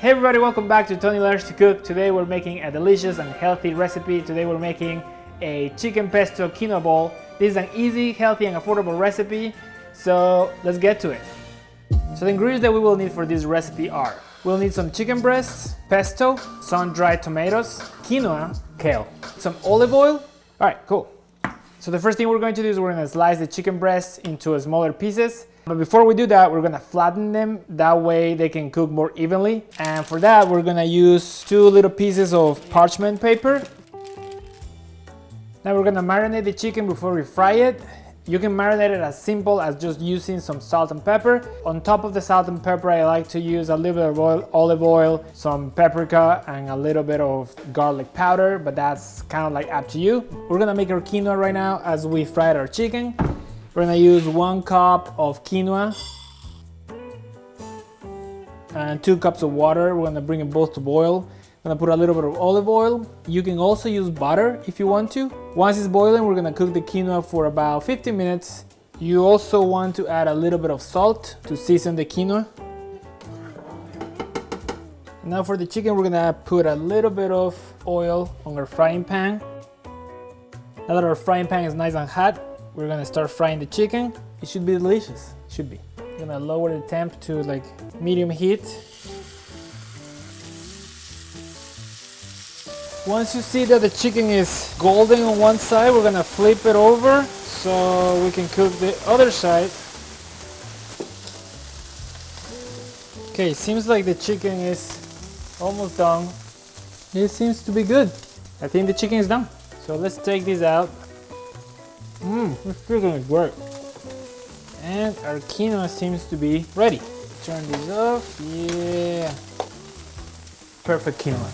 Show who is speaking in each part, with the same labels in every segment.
Speaker 1: Hey everybody, welcome back to Tony Learns to Cook. Today we're making a delicious and healthy recipe. Today we're making a chicken pesto quinoa bowl. This is an easy, healthy and affordable recipe, so let's get to it. So the ingredients that we will need for this recipe are: we'll need some chicken breasts, pesto, sun-dried tomatoes, quinoa, kale, some olive oil. Alright, cool. So the first thing we're going to do is we're going to slice the chicken breasts into smaller pieces. But before we do that, we're going to flatten them. That way they can cook more evenly. And for that, we're going to use 2 little pieces of parchment paper. Now we're going to marinate the chicken before we fry it. You can marinate it as simple as just using some salt and pepper. On top of the salt and pepper, I like to use a little bit of olive oil, some paprika, and a little bit of garlic powder, but that's kind of like up to you. We're gonna make our quinoa right now as we fried our chicken. We're gonna use 1 cup of quinoa and 2 cups of water. We're gonna bring them both to boil. I'm gonna put a little bit of olive oil. You can also use butter if you want to. Once it's boiling, we're gonna cook the quinoa for about 15 minutes. You also want to add a little bit of salt to season the quinoa. Now for the chicken, we're gonna put a little bit of oil on our frying pan. Now that our frying pan is nice and hot, we're gonna start frying the chicken. It should be delicious, it should be. I'm gonna lower the temp to like medium heat. Once you see that the chicken is golden on one side, we're gonna flip it over so we can cook the other side. Okay, seems like the chicken is almost done. It seems to be good. I think the chicken is done. So let's take this out. This chicken is great. And our quinoa seems to be ready. Turn this off. Yeah. Perfect quinoa.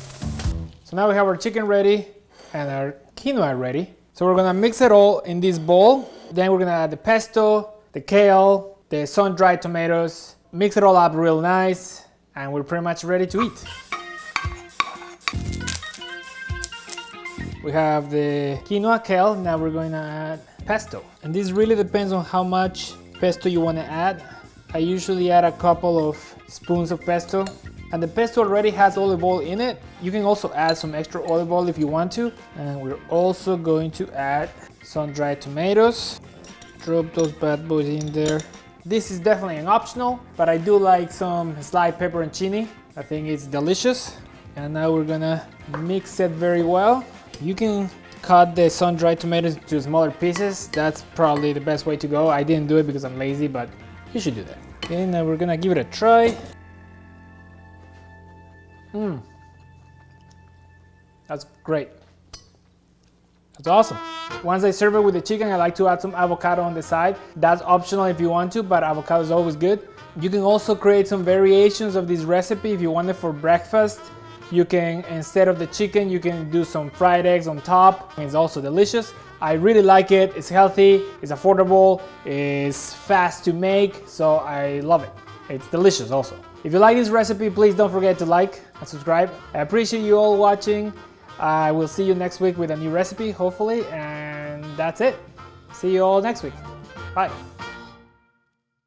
Speaker 1: So now we have our chicken ready and our quinoa ready. So we're gonna mix it all in this bowl. Then we're gonna add the pesto, the kale, the sun-dried tomatoes, mix it all up real nice, and we're pretty much ready to eat. We have the quinoa, kale, now we're going to add pesto. And this really depends on how much pesto you want to add. I usually add a couple of spoons of pesto. And the pesto already has olive oil in it. You can also add some extra olive oil if you want to. And we're also going to add sun-dried tomatoes. Drop those bad boys in there. This is definitely an optional, but I do like some sliced pepperoncini. I think it's delicious. And now we're gonna mix it very well. You can cut the sun-dried tomatoes into smaller pieces. That's probably the best way to go. I didn't do it because I'm lazy, but you should do that. Okay, now we're gonna give it a try. That's great. That's awesome. Once I serve it with the chicken, I like to add some avocado on the side. That's optional if you want to, but avocado is always good. You can also create some variations of this recipe if you want it for breakfast. You can, instead of the chicken, you can do some fried eggs on top. It's also delicious. I really like it. It's healthy, it's affordable, it's fast to make, so I love it. It's delicious also. If you like this recipe, please don't forget to like and subscribe. I appreciate you all watching. I will see you next week with a new recipe, hopefully, and that's it. See you all next week. Bye.